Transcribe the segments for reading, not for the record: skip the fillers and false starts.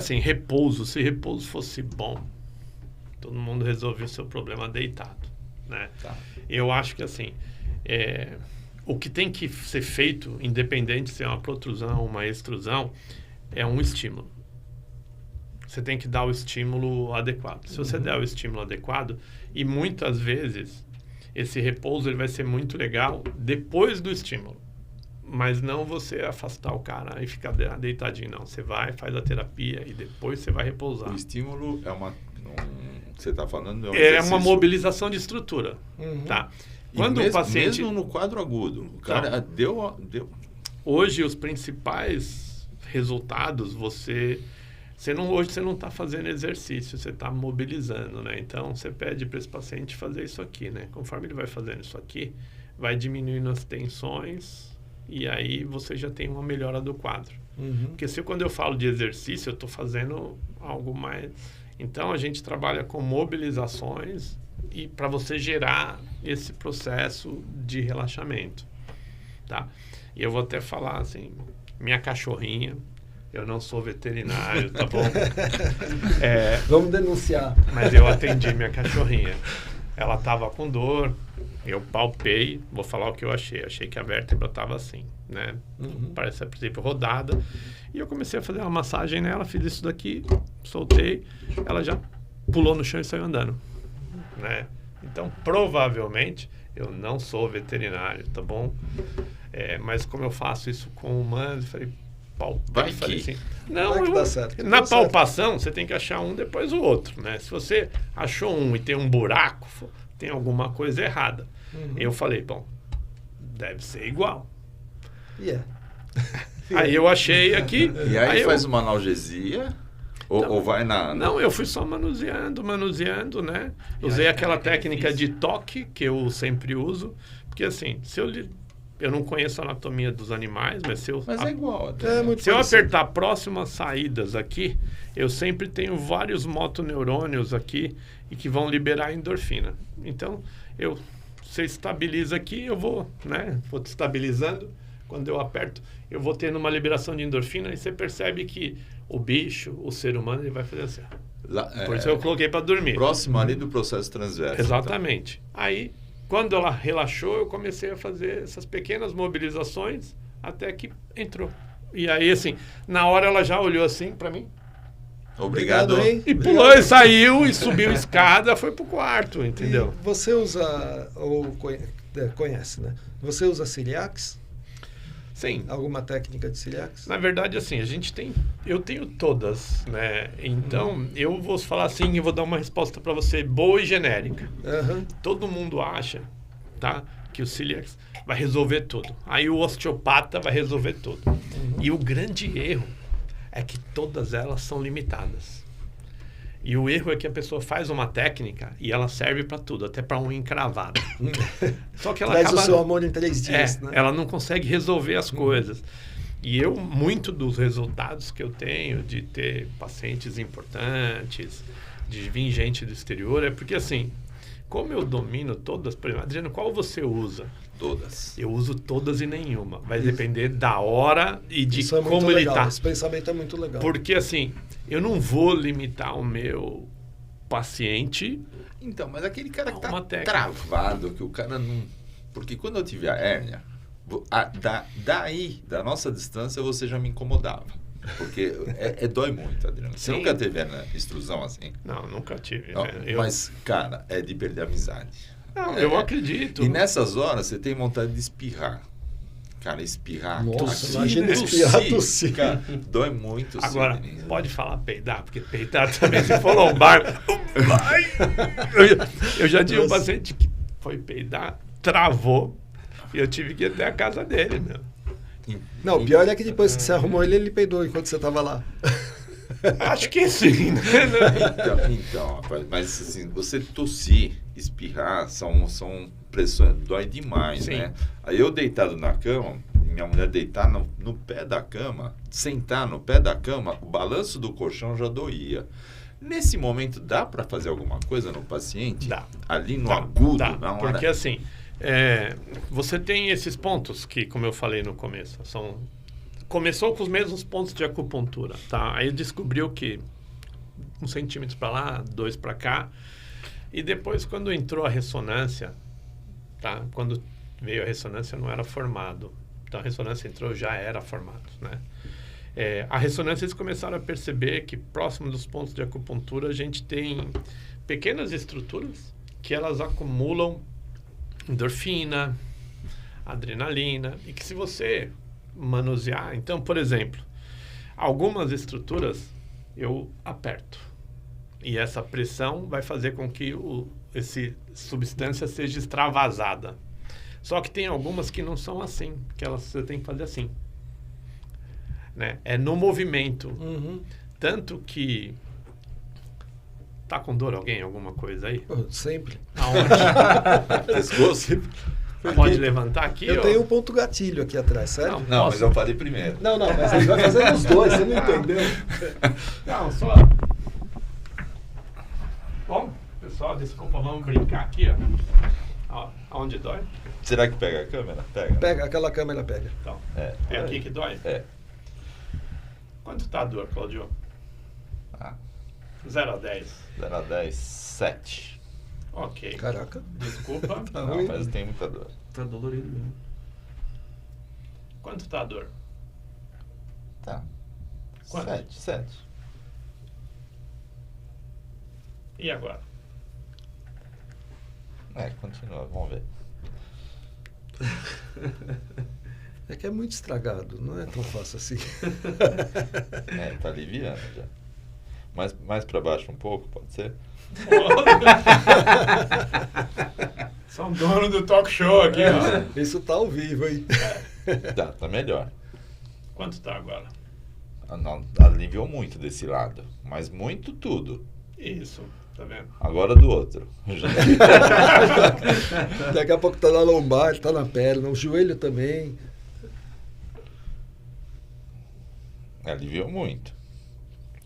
assim, repouso, se repouso fosse bom, todo mundo resolvia o seu problema deitado, né? Tá. Eu acho que assim, o que tem que ser feito, independente se é uma protrusão ou uma extrusão, é um estímulo. Você tem que dar o estímulo adequado. Se você der o estímulo adequado, e muitas vezes esse repouso ele vai ser muito legal depois do estímulo. Mas não você afastar o cara e ficar deitadinho, não. Você vai, faz a terapia e depois você vai repousar. O estímulo é você está falando... É uma mobilização de estrutura, tá? Quando o paciente... Mesmo no quadro agudo, o cara deu... Hoje, os principais resultados, hoje você não está fazendo exercício, você está mobilizando, né? Então, você pede para esse paciente fazer isso aqui, né? Conforme ele vai fazendo isso aqui, vai diminuindo as tensões e aí você já tem uma melhora do quadro. Porque quando eu falo de exercício, eu estou fazendo algo mais... Então, a gente trabalha com mobilizações e para você gerar esse processo de relaxamento, tá? E eu vou até falar assim, minha cachorrinha, eu não sou veterinário, tá bom? Vamos denunciar. Mas eu atendi minha cachorrinha. Ela estava com dor, eu palpei, vou falar o que eu achei. Achei que a vértebra estava assim, né? Parece, a princípio, rodada. E eu comecei a fazer uma massagem nela, fiz isso daqui, soltei, ela já pulou no chão e saiu andando, né? Então, provavelmente, eu não sou veterinário, tá bom? Mas como eu faço isso com humanos, eu falei, vai falei que... assim, não, vai que dá certo. na palpação, você tem que achar um depois o outro, né? Se você achou um e tem um buraco, tem alguma coisa errada. Eu falei, bom, deve ser igual. Aí eu achei aqui... E aí faz uma analgesia... Ou vai na... Não, eu fui só manuseando, né? Usei aquela técnica de toque que eu sempre uso, porque assim, eu não conheço a anatomia dos animais, mas é igual. Se eu apertar próximas saídas aqui, eu sempre tenho vários motoneurônios aqui e que vão liberar endorfina. Então, você estabiliza aqui, eu vou estabilizando. Quando eu aperto, eu vou tendo uma liberação de endorfina e você percebe que o bicho, o ser humano, ele vai fazer assim. Por isso eu coloquei para dormir. Próximo ali do processo transverso. Exatamente. Então. Aí, quando ela relaxou, eu comecei a fazer essas pequenas mobilizações até que entrou. E aí, assim, na hora ela já olhou assim para mim. Obrigado. Hein? E pulou e saiu e subiu a escada, foi pro quarto, entendeu? E você usa, ou conhece, né? Você usa ciliax? Sim. Alguma técnica de ciliax? Na verdade, assim, eu tenho todas, né? Então, eu vou falar assim e vou dar uma resposta para você boa e genérica. Todo mundo acha, tá? Que o ciliax vai resolver tudo. Aí o osteopata vai resolver tudo. E o grande erro é que todas elas são limitadas. E o erro é que a pessoa faz uma técnica e ela serve para tudo, até para unha encravada. Só que ela Traz o seu amor em 3 dias, né? Ela não consegue resolver as coisas. E muito dos resultados que eu tenho de ter pacientes importantes, de vir gente do exterior, é porque assim, como eu domino todas, por exemplo, Adriano, qual você usa? Todas. Eu uso todas e nenhuma. Vai depender da hora e de Isso é muito como ele legal. está. Esse pensamento é muito legal. Porque assim, eu não vou limitar o meu paciente. Então, mas aquele cara que tá técnica. travado, que o cara não... Porque quando eu tive a hérnia, da nossa distância, você já me incomodava. Porque dói muito, Adriano. Você nunca teve extrusão assim? Não, nunca tive. Não, né? Mas, cara, é de perder a amizade. Não, eu acredito. E nessas horas, você tem vontade de espirrar. Cara, espirrar. Nossa, imagina espirrar, tossir. Cara, dói muito. Agora, pode falar peidar, porque peidar também, se for lombar... eu já tive um paciente que foi peidar, travou, e eu tive que ir até a casa dele, meu. Não, o pior é que depois que você arrumou ele peidou enquanto você estava lá. Acho que sim, né? Então, rapaz, mas assim, você tossir, espirrar, são pressões, dói demais, Sim. né? Aí eu deitado na cama, minha mulher deitar no pé da cama, sentar no pé da cama, o balanço do colchão já doía. Nesse momento, dá para fazer alguma coisa no paciente? Dá. Ali no agudo, dá, na hora? porque assim, você tem esses pontos que, como eu falei no começo, são começou com os mesmos pontos de acupuntura, tá? Aí descobriu que 1 centímetro para lá, 2 para cá. E depois, quando entrou a ressonância, tá? Quando veio a ressonância, eu não era formado. Então, a ressonância entrou, já era formado, né? A ressonância, eles começaram a perceber que próximo dos pontos de acupuntura, a gente tem pequenas estruturas que elas acumulam endorfina, adrenalina, e que se você manusear... Então, por exemplo, algumas estruturas eu aperto. E essa pressão vai fazer com que essa substância seja extravasada. Só que tem algumas que não são assim, que você tem que fazer assim. Né? É no movimento. Tanto que... Tá com dor alguém? Alguma coisa aí? Sempre. Aonde? Pescoço? Pode levantar aqui? Eu tenho um ponto gatilho aqui atrás, certo? Não, mas eu falei primeiro. Não, mas ele vai fazer nos dois, você não entendeu? Não, só... Bom, pessoal, desculpa, vamos brincar aqui, ó. Aonde dói? Será que pega a câmera? Pega. Pega, aquela câmera pega. Então, é aqui que dói? Quanto tá a dor, Claudio? 0 a 10. 0 a 10, 7. Ok. Caraca. Desculpa. Não, mas tem muita dor. Tá dolorido mesmo. Quanto tá a dor? Tá. Quanto? 7. E agora? Continua, vamos ver. É que é muito estragado, não é tão fácil assim. Tá aliviando já. Mais pra baixo um pouco, pode ser? São dono do talk show aqui, ó. Isso tá ao vivo, hein? Tá melhor. Quanto tá agora? Não, aliviou muito desse lado, mas muito tudo. Isso, tá vendo? Agora do outro. Daqui a pouco tá na lombar, tá na perna, o joelho também. Aliviou muito.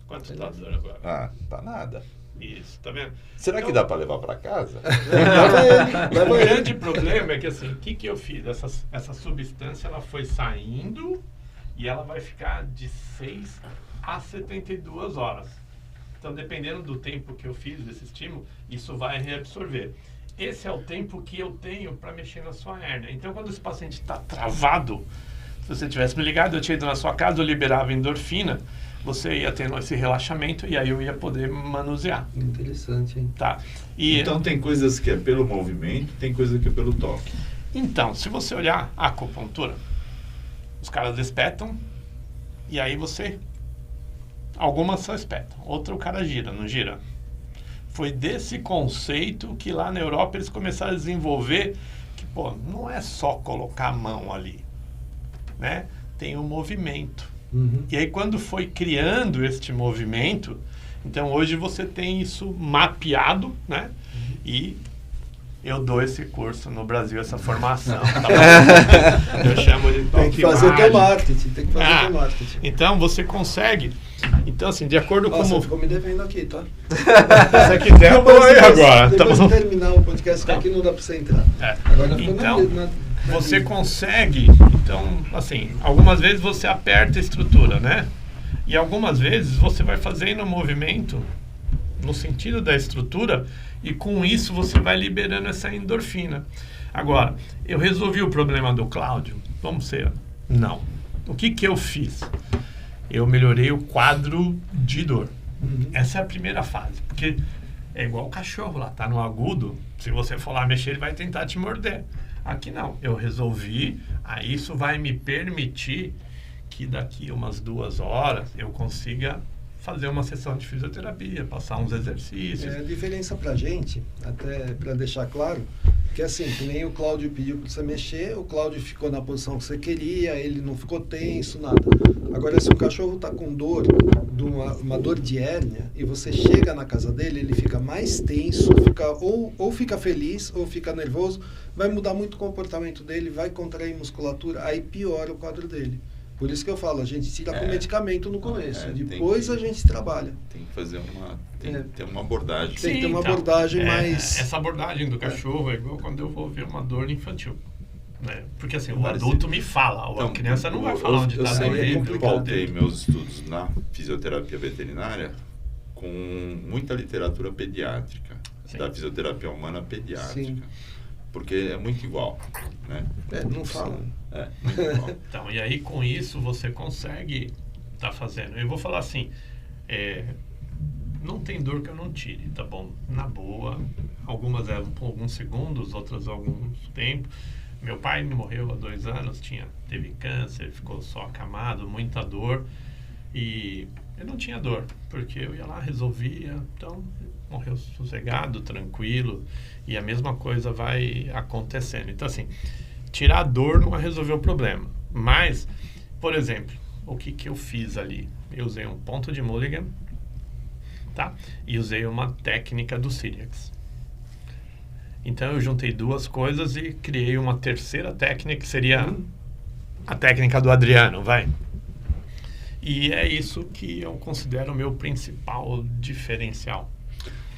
Quanto tá a dor agora? Tá nada. Isso, tá vendo? Será que dá pra levar pra casa? O grande problema é que assim, o que eu fiz? Essa substância, ela foi saindo e ela vai ficar de 6 a 72 horas. Então, dependendo do tempo que eu fiz desse estímulo, isso vai reabsorver. Esse é o tempo que eu tenho para mexer na sua hérnia. Então, quando esse paciente está travado, se você tivesse me ligado, eu tinha ido na sua casa, eu liberava endorfina, você ia tendo esse relaxamento e aí eu ia poder manusear. Interessante, hein? Tá. Então, tem coisas que é pelo movimento, tem coisas que é pelo toque. Então, se você olhar a acupuntura, os caras espetam e aí você... Algumas só espetam, outra o cara gira, não gira? Foi desse conceito que lá na Europa eles começaram a desenvolver que, não é só colocar a mão ali, né? Tem um movimento. E aí quando foi criando este movimento, então hoje você tem isso mapeado, né? E eu dou esse curso no Brasil, essa formação. Tá bom? Eu chamo de Tem que fazer o teu marketing, tem que fazer o teu marketing. Então você consegue. Então, assim, de acordo com... Você ficou me devendo aqui, tá? Se você quiser, eu vou aí agora. Depois de terminar o podcast, que aqui não dá pra você entrar. Agora, então, você consegue... Então, assim, algumas vezes você aperta a estrutura, né? E algumas vezes você vai fazendo o movimento no sentido da estrutura e com isso você vai liberando essa endorfina. Agora, eu resolvi o problema do Cláudio? Vamos ser... Não. O que eu fiz? Eu melhorei o quadro de dor. Essa é a primeira fase. Porque é igual o cachorro lá, tá no agudo. Se você for lá mexer, ele vai tentar te morder. Aqui não. Eu resolvi, aí isso vai me permitir que daqui umas 2 horas eu consiga fazer uma sessão de fisioterapia, passar uns exercícios. A diferença pra gente, até para deixar claro, que assim, que nem o Cláudio pediu para você mexer, o Cláudio ficou na posição que você queria, ele não ficou tenso, nada. Agora, se o cachorro está com dor, uma dor de hérnia, e você chega na casa dele, ele fica mais tenso, ou fica feliz, ou fica nervoso, vai mudar muito o comportamento dele, vai contrair musculatura, aí piora o quadro dele. Por isso que eu falo, a gente tira com medicamento no começo, depois a gente trabalha. Tem que fazer ter uma abordagem. Tem que ter uma abordagem mais... Essa abordagem do cachorro é igual quando eu vou ver uma dor infantil. né? Porque assim, o Parece- adulto me fala, Então, a criança não vai falar onde eu está sempre doendo. pautei meus estudos na fisioterapia veterinária com muita literatura pediátrica, Sim. da fisioterapia humana pediátrica. Sim. Porque é muito igual, né? Não fala. É, muito igual. Então, e aí com isso você consegue estar fazendo. Eu vou falar assim, não tem dor que eu não tire, tá bom? Na boa, algumas levam por alguns segundos, outras alguns tempos. Meu pai morreu há 2 anos, teve câncer, ficou só acamado, muita dor. E eu não tinha dor, porque eu ia lá, resolvia, então morreu sossegado, tranquilo, e a mesma coisa vai acontecendo. Então, assim, tirar a dor não vai resolver o problema. Mas, por exemplo, o que eu fiz ali? Eu usei um ponto de mulligan, tá? E usei uma técnica do Cyriax. Então, eu juntei 2 coisas e criei uma terceira técnica, que seria a técnica do Adriano, vai. E é isso que eu considero o meu principal diferencial.